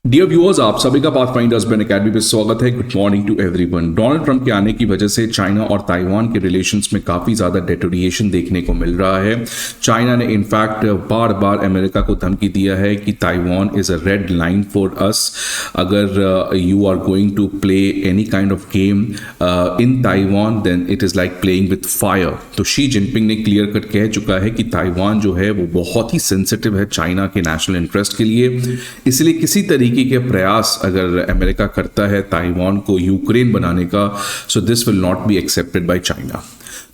Dear viewers, आप सभी का पाथफाइंडर्स बैन अकेडमी पे स्वागत है। Good morning to everyone. Donald Trump के आने की वजह से चाइना और ताइवान के रिलेशंस में काफ़ी ज़्यादा डेटोरिएशन देखने को मिल रहा है। चाइना ने इनफैक्ट बार बार अमेरिका को धमकी दिया है कि Taiwan is a red line for us. अगर you are going to play any kind of game in Taiwan then it is like playing with fire. तो शी जिनपिंग ने क्लियर कट कह चुका है कि ताइवान जो है वो बहुत ही सेंसिटिव है चाइना के नेशनल इंटरेस्ट के लिए, इसलिए किसी तरीके के प्रयास अगर अमेरिका करता है ताइवान को यूक्रेन बनाने का, so this will not be accepted by China.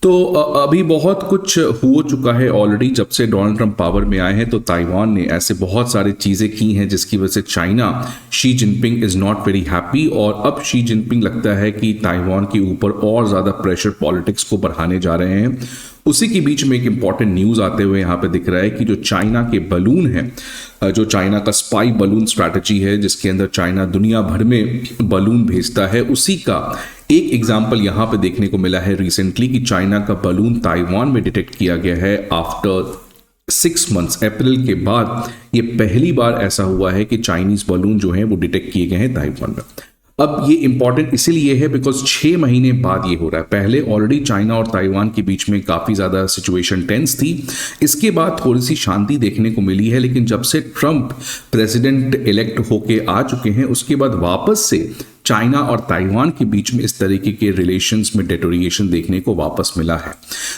तो अभी बहुत कुछ हो चुका है ऑलरेडी। जब से डोनाल्ड ट्रंप पावर में आए हैं तो ताइवान ने ऐसे बहुत सारी चीज़ें की हैं जिसकी वजह से China Xi Jinping is not very happy, और अब शी जिनपिंग लगता है कि ताइवान के ऊपर और ज़्यादा प्रेशर पॉलिटिक्स को बढ़ाने जा रहे हैं। उसी के बीच में एक इंपॉर्टेंट न्यूज़ आते हुए यहाँ पे दिख रहा है कि जो चाइना के बलून है, जो चाइना का स्पाई बलून स्ट्रैटेजी है जिसके अंदर चाइना दुनिया भर में बलून भेजता है, उसी का एक एग्जाम्पल यहाँ पे देखने को मिला है रिसेंटली कि चाइना का बलून ताइवान में डिटेक्ट किया गया है आफ्टर 6 months। अप्रैल के बाद ये पहली बार ऐसा हुआ है कि चाइनीज बलून जो है वो डिटेक्ट किए गए हैं ताइवान में। अब ये इंपॉर्टेंट इसीलिए है बिकॉज 6 महीने बाद ये हो रहा है। पहले ऑलरेडी चाइना और ताइवान के बीच में काफ़ी ज़्यादा सिचुएशन टेंस थी, इसके बाद थोड़ी सी शांति देखने को मिली है, लेकिन जब से ट्रंप प्रेसिडेंट इलेक्ट होके आ चुके हैं उसके बाद वापस से चाइना और ताइवान के बीच में इस तरीके के रिलेशंस में डेटोरिएशन देखने को वापस मिला है।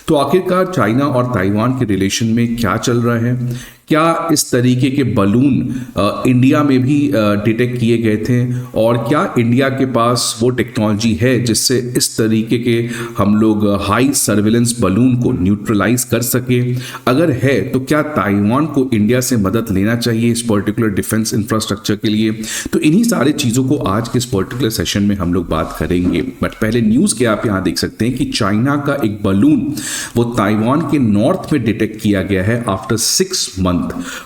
तो आखिरकार चाइना और ताइवान के रिलेशन में क्या चल रहा है? क्या इस तरीके के बलून इंडिया में भी डिटेक्ट किए गए थे, और क्या इंडिया के पास वो टेक्नोलॉजी है जिससे इस तरीके के हम लोग हाई सर्विलेंस बलून को न्यूट्रलाइज कर सके? अगर है तो क्या ताइवान को इंडिया से मदद लेना चाहिए इस पर्टिकुलर डिफेंस इंफ्रास्ट्रक्चर के लिए? तो इन्हीं सारी चीज़ों को आज के इस पर्टिकुलर सेशन में हम लोग बात करेंगे। बट पहले न्यूज़ के आप यहाँ देख सकते हैं कि चाइना का एक बलून वो ताइवान के नॉर्थ में डिटेक्ट किया गया है आफ्टर 6 months,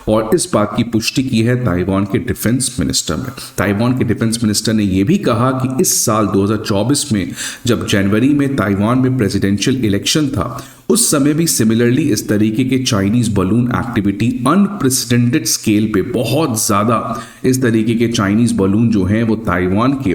और इस बात की पुष्टि की है ताइवान के डिफेंस मिनिस्टर ने। ताइवान के डिफेंस मिनिस्टर ने यह भी कहा कि इस साल 2024 में जब जनवरी में ताइवान में प्रेसिडेंशियल इलेक्शन था उस समय भी सिमिलरली इस तरीके के Chinese balloon activity unprecedented scale पे बहुत ज़्यादा इस तरीके के चाइनीज बलून जो हैं वो ताइवान के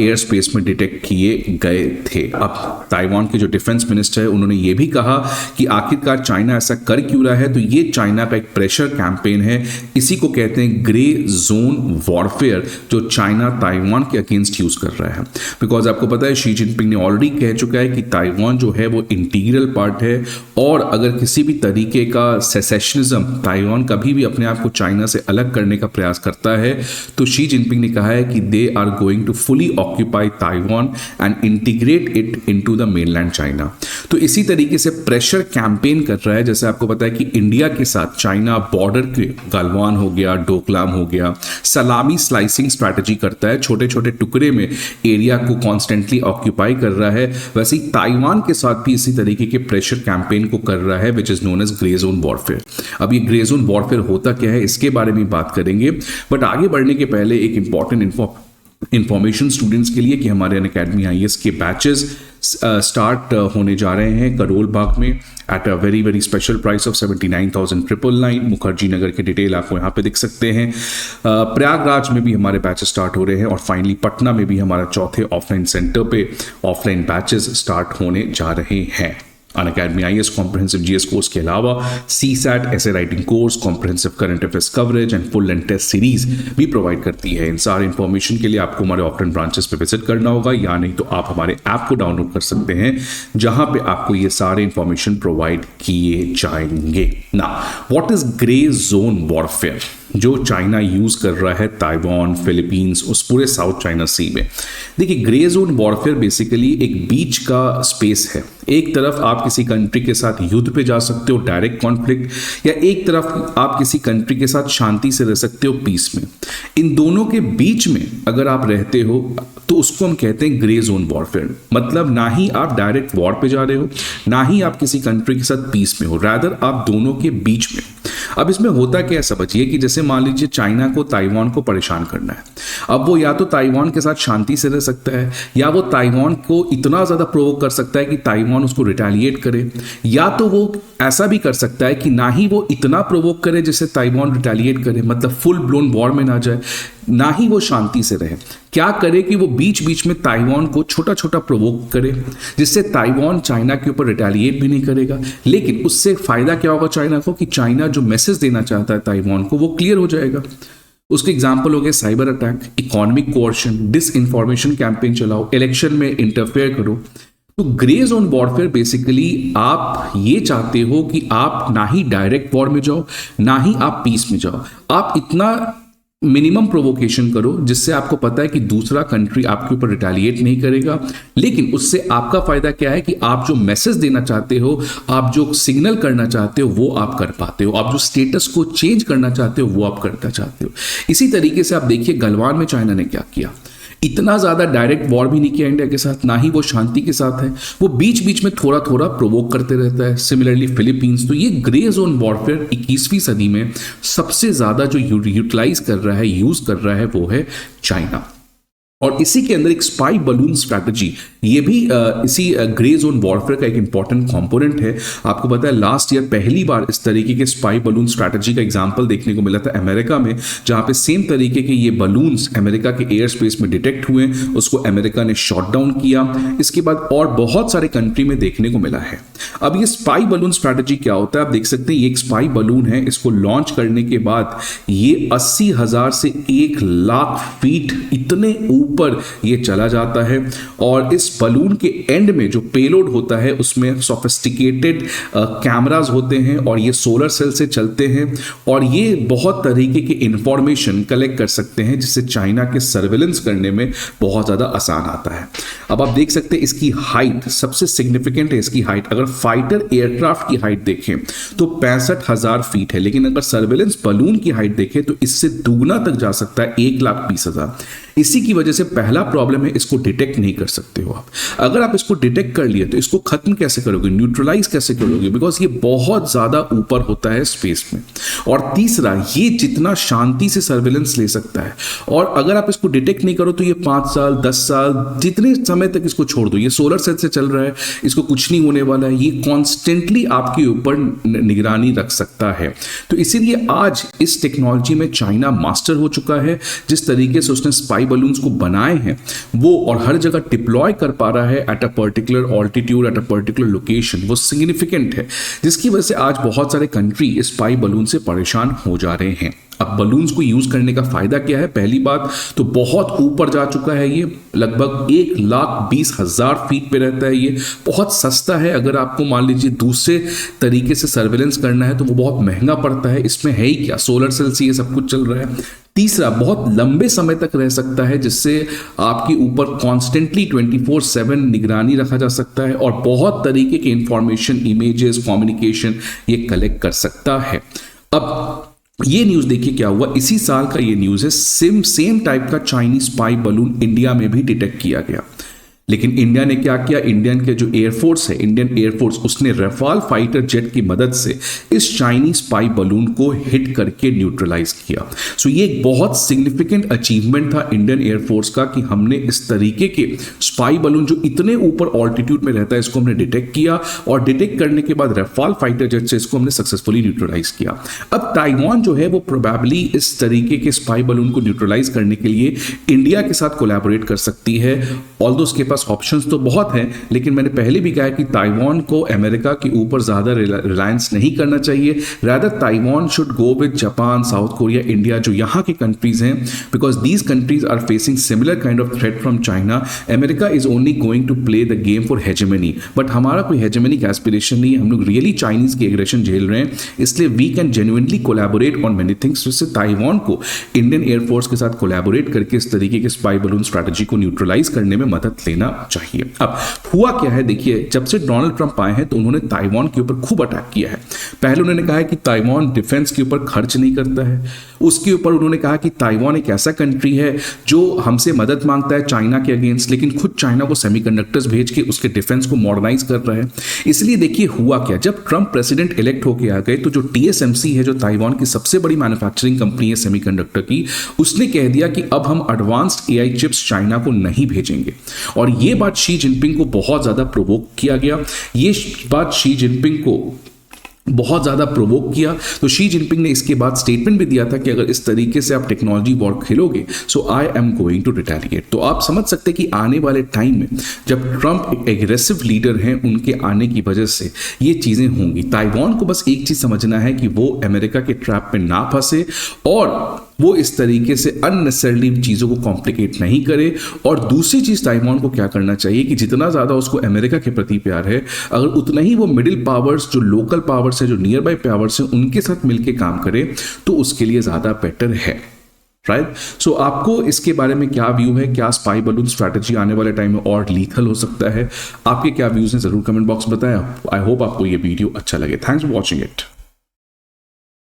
एयर स्पेस में डिटेक्ट किए गए थे। अब ताइवान के जो डिफेंस मिनिस्टर है उन्होंने ये भी कहा कि आखिरकार चाइना ऐसा कर क्यों रहा है, तो ये चाइना का एक प्रेशर कैंपेन है। इसी को कहते हैं ग्रे जोन वॉरफेयर, जो चाइना ताइवान के अगेंस्ट यूज कर रहा है। बिकॉज आपको पता है शी जिनपिंग ने ऑलरेडी कह चुका है कि ताइवान जो है वो इंटीग्रल पार्ट है, और अगर किसी भी तरीके का सेसेशनिज्म ताइवान कभी भी अपने आप को चाइना से अलग करने का प्रयास करता है तो शी जिनपिंग ने कहा है कि they are going to fully occupy Taiwan and integrate it into the mainland China. तो इसी तरीके से प्रेशर कैंपेन कर रहा है। जैसे आपको पता है कि इंडिया के साथ चाइना बॉर्डर के गलवान हो गया, डोकलाम हो गया, सलामी स्लाइसिंग स्ट्रैटेजी करता है, छोटे छोटे टुकड़े में एरिया को कॉन्स्टेंटली ऑक्यूपाई कर रहा है। वैसे ही ताइवान के साथ भी इसी तरीके के प्रेशर कैंपेन को कर रहा है which is known as grey zone warfare. अब ये ग्रे जोन वॉरफेयर होता क्या है इसके बारे में बात करेंगे, बट आगे बढ़ने के पहले एक इंपॉर्टेंट इंफॉर्मेशन स्टूडेंट्स के लिए कि हमारे अनअकैडमी आईएएस के बैचेस स्टार्ट होने जा रहे हैं करोल बाग में at a very very special price of 79,999। Mukherjee Nagar के डिटेल आपको यहाँ पे दिख सकते हैं। प्रयागराज में भी हमारे बैचेस स्टार्ट हो रहे हैं, और फाइनली पटना में भी हमारा चौथे ऑफलाइन सेंटर पे ऑफलाइन बैचेस स्टार्ट होने जा रहे हैं। Unacademy IAS comprehensive GS course के अलावा सीसैट ऐसे writing course, comprehensive current affairs coverage and full and test series भी प्रोवाइड करती है। इन सारे इंफॉर्मेशन के लिए आपको हमारे ऑफलाइन ब्रांचेस पे विजिट करना होगा, या नहीं तो आप हमारे ऐप को डाउनलोड कर सकते हैं जहां पे आपको ये सारे इंफॉर्मेशन प्रोवाइड किए जाएंगे। ना what is grey zone warfare जो चाइना यूज कर रहा है ताइवान, फिलीपींस, उस पूरे साउथ चाइना सी में? देखिए, ग्रे जोन वॉरफेयर बेसिकली एक बीच का स्पेस है। एक तरफ आप किसी कंट्री के साथ युद्ध पे जा सकते हो, डायरेक्ट कॉन्फ्लिक्ट, या एक तरफ आप किसी कंट्री के साथ शांति से रह सकते हो, पीस में। इन दोनों के बीच में अगर आप रहते हो तो उसको हम कहते हैं ग्रे जोन वॉरफेयर। मतलब ना ही आप डायरेक्ट वॉर पे जा रहे हो, ना ही आप किसी कंट्री के साथ पीस में हो, रादर आप दोनों के बीच में। अब इसमें होता क्या है समझिए कि जैसे मान लीजिए चाइना को ताइवान को परेशान करना है। अब वो या तो ताइवान के साथ शांति से रह सकता है, या वो ताइवान को इतना ज्यादा प्रोवोक कर सकता है कि ताइवान उसको रिटेलिएट करे, या तो वो ऐसा भी कर सकता है कि ना ही वो इतना प्रोवोक करे जिससे ताइवान रिटेलिएट करे, मतलब फुल ब्लोन वॉर में ना जाए। ना ही वो शांति से रहे। क्या करे कि वो बीच बीच में ताइवान को छोटा छोटा प्रोवोक करे, जिससे ताइवान चाइना के ऊपर रिटेलिएट भी नहीं करेगा, लेकिन उससे फायदा क्या होगा चाइना को कि चाइना जो मैसेज देना चाहता है ताइवान को वो क्लियर हो जाएगा। उसके एग्जाम्पल हो गए cyber attack, economic coercion, disinformation campaign चलाओ, इलेक्शन में इंटरफेयर करो। तो ग्रे जोन वॉरफेयर बेसिकली आप ये चाहते हो कि आप ना ही डायरेक्ट वॉर में जाओ, ना ही आप पीस में जाओ, आप इतना मिनिमम प्रोवोकेशन करो जिससे आपको पता है कि दूसरा कंट्री आपके ऊपर रिटेलिएट नहीं करेगा, लेकिन उससे आपका फायदा क्या है कि आप जो मैसेज देना चाहते हो, आप जो सिग्नल करना चाहते हो वो आप कर पाते हो, आप जो स्टेटस को चेंज करना चाहते हो वो आप करना चाहते हो। इसी तरीके से आप देखिए गलवान में चाइना ने क्या किया, इतना ज्यादा डायरेक्ट वॉर भी नहीं किया इंडिया के साथ, ना ही वो शांति के साथ है, वो बीच बीच में थोड़ा थोड़ा प्रोवोक करते रहता है। Similarly Philippines. तो ये ग्रे जोन वॉरफेयर 21वीं सदी में सबसे ज्यादा जो यूटिलाइज कर रहा है, यूज कर रहा है, वो है चाइना। और इसी के अंदर एक स्पाई बलून स्ट्रैटेजी, ये भी इसी ग्रे जोन वॉरफेयर का एक इंपॉर्टेंट कंपोनेंट है। आपको पता है लास्ट ईयर पहली बार इस तरीके के स्पाई बलून स्ट्रैटेजी का एग्जांपल देखने को मिला था अमेरिका में, जहां पे सेम तरीके के ये बलून्स अमेरिका के एयर स्पेस में डिटेक्ट हुए, उसको अमेरिका ने शॉट डाउन किया। इसके बाद और बहुत सारे कंट्री में देखने को मिला है। अब ये स्पाई बलून स्ट्रैटेजी क्या होता है आप देख सकते हैं, ये एक स्पाई बलून है, इसको लॉन्च करने के बाद ये 80,000 से 1,00,000 फीट इतने ऊपर ये चला जाता है, और इस बलून के एंड में जो पेलोड होता है उसमें सोफिस्टिकेटेड कैमरास होते हैं, और ये सोलर सेल से चलते हैं, और ये बहुत तरीके की इंफॉर्मेशन कलेक्ट कर सकते हैं, जिससे चाइना के सर्वेलेंस करने में बहुत ज्यादा आसान आता है। अब आप देख सकते हैं इसकी हाइट सबसे सिग्निफिकेंट है। इसकी हाइट अगर फाइटर एयरक्राफ्ट की हाइट देखें तो 65,000 फीट है, लेकिन अगर सर्वेलेंस बलून की हाइट देखें तो इससे दुगना तक जा सकता है, 1,20,000। इसी की वजह से पहला प्रॉब्लम है, इसको डिटेक्ट नहीं कर सकते हो आप। अगर आप इसको डिटेक्ट कर लिए तो इसको खत्म कैसे करोगे, न्यूट्रलाइज कैसे करोगे, बिकॉज ये बहुत ज्यादा ऊपर होता है स्पेस में। और तीसरा, ये जितना शांति से सर्वेलेंस ले सकता है, और अगर आप इसको डिटेक्ट नहीं करो तो ये 5 साल 10 साल जितने समय तक इसको छोड़ दो, ये सोलर सेल से चल रहा है, इसको कुछ नहीं होने वाला है, ये कॉन्स्टेंटली आपके ऊपर निगरानी रख सकता है। तो इसीलिए आज इस टेक्नोलॉजी में चाइना मास्टर हो चुका है। जिस तरीके से उसने स्पाई बलून्स को बनाए हैं वो, और हर जगह डिप्लॉय कर पा रहा है at a particular altitude, at a particular location, वो सिग्निफिकेंट है, जिसकी वजह से आज बहुत सारे कंट्री इस स्पाई बलून से परेशान हो जा रहे हैं। अब बलून्स को यूज करने का फायदा क्या है, पहली बात तो बहुत ऊपर जा चुका है, ये लगभग 1,20,000 फीट पे रहता है, ये बहुत सस्ता है। अगर आपको मान लीजिए दूसरे तरीके से सर्वेलेंस करना है तो वो बहुत महंगा पड़ता है। इसमें है ही क्या, सोलर सेल से ये सब कुछ चल रहा है। तीसरा, बहुत लंबे समय तक रह सकता है, जिससे आपके ऊपर कॉन्स्टेंटली 24/7 निगरानी रखा जा सकता है, और बहुत तरीके के इंफॉर्मेशन, इमेजेस, कम्युनिकेशन ये कलेक्ट कर सकता है। अब ये न्यूज देखिए क्या हुआ, इसी साल का ये न्यूज है, सेम टाइप का चाइनीज स्पाई बलून इंडिया में भी डिटेक्ट किया गया। लेकिन इंडिया ने क्या किया, इंडियन के जो एयरफोर्स है, इंडियन एयरफोर्स, उसने रफाल फाइटर जेट की मदद से इस चाइनीज स्पाई बलून को हिट करके न्यूट्रलाइज किया। सो ये एक बहुत सिग्निफिकेंट अचीवमेंट था इंडियन एयरफोर्स का कि हमने इस तरीके के स्पाई बलून जो इतने ऊपर ऑल्टीट्यूड में रहता है इसको हमने डिटेक्ट किया, और डिटेक्ट करने के बाद रफाल फाइटर जेट से इसको हमने सक्सेसफुली न्यूट्रलाइज किया। अब ताइवान जो है वो प्रोबेबली इस तरीके के स्पाई बलून को न्यूट्रलाइज करने के लिए इंडिया के साथ कोलैबोरेट कर सकती है। ऑल्दो उसके पास ऑप्शंस तो बहुत हैं, लेकिन मैंने पहले भी कहा कि ताइवान को अमेरिका के ऊपर ज्यादा रिलायंस नहीं करना चाहिए। Rather Taiwan should go with Japan, South Korea, India, जो यहाँ के कंट्रीज हैं, because these countries are facing similar kind of threat from China. America is only going to play the game for hegemony, but हमारा कोई हेजेमनिक aspiration नहीं है, हम लोग रियली चाइनीज के एग्रेशन झेल रहे हैं, इसलिए we can genuinely collaborate on many things. जिससे ताइवान को इंडियन एयरफोर्स के साथ कोलैबोरेट करके इस तरीके के स्पाई बलून स्ट्रैटेजी को न्यूट्रलाइज करने में मदद लेना चाहिए। अब हुआ क्या है देखिए, जब से डोनाल्ड ट्रंप आए हैं तो उन्होंने ताइवान के ऊपर खूब अटैक किया है। पहले उन्होंने कहा है कि ताइवान डिफेंस के ऊपर खर्च नहीं करता है, उसके ऊपर उन्होंने कहा कि ताइवान एक ऐसा कंट्री है जो हमसे मदद मांगता है चाइना के अगेंस्ट, लेकिन खुद चाइना को सेमीकंडक्टर्स भेज के उसके डिफेंस को मॉडर्नाइज कर रहा है। इसलिए देखिए हुआ क्या, जब ट्रंप प्रेसिडेंट इलेक्ट होकर आ गए तो जो TSMC है, जो ताइवान की सबसे बड़ी मैन्युफैक्चरिंग कंपनी है सेमीकंडक्टर की, उसने कह दिया कि अब हम एडवांस्ड AI चिप्स चाइना को नहीं भेजेंगे। और ये बात शी जिनपिंग को बहुत ज्यादा प्रोवोक किया गया। ये बात शी जिनपिंग को बहुत ज़्यादा प्रोवोक किया। तो शी जिनपिंग ने इसके बाद स्टेटमेंट भी दिया था कि अगर इस तरीके से आप टेक्नोलॉजी वॉर खेलोगे so I am going to retaliate. तो आप समझ सकते हैं कि आने वाले टाइम में जब ट्रंप एक एग्रेसिव लीडर हैं, उनके आने की वजह से ये चीज़ें होंगी। ताइवान को बस एक चीज़ समझना है कि वो अमेरिका के ट्रैप में ना फंसे और वो इस तरीके से अननेसेसरली चीज़ों को कॉम्प्लिकेट नहीं करे। और दूसरी चीज़ ताइवान को क्या करना चाहिए कि जितना ज़्यादा उसको अमेरिका के प्रति प्यार है, अगर उतना ही वो मिडिल पावर्स, जो लोकल पावर्स है, जो नियर बाय पावर्स है, उनके साथ मिलकर काम करे तो उसके लिए ज़्यादा बेटर है। राइट। सो आपको इसके बारे में क्या व्यू है? क्या स्पाई बलून स्ट्रैटेजी आने वाले टाइम में और लीथल हो सकता है? आपके क्या व्यूज़ हैं ज़रूर कमेंट बॉक्स में बताएं। आई होप आपको ये वीडियो अच्छा लगे। Thanks for watching it.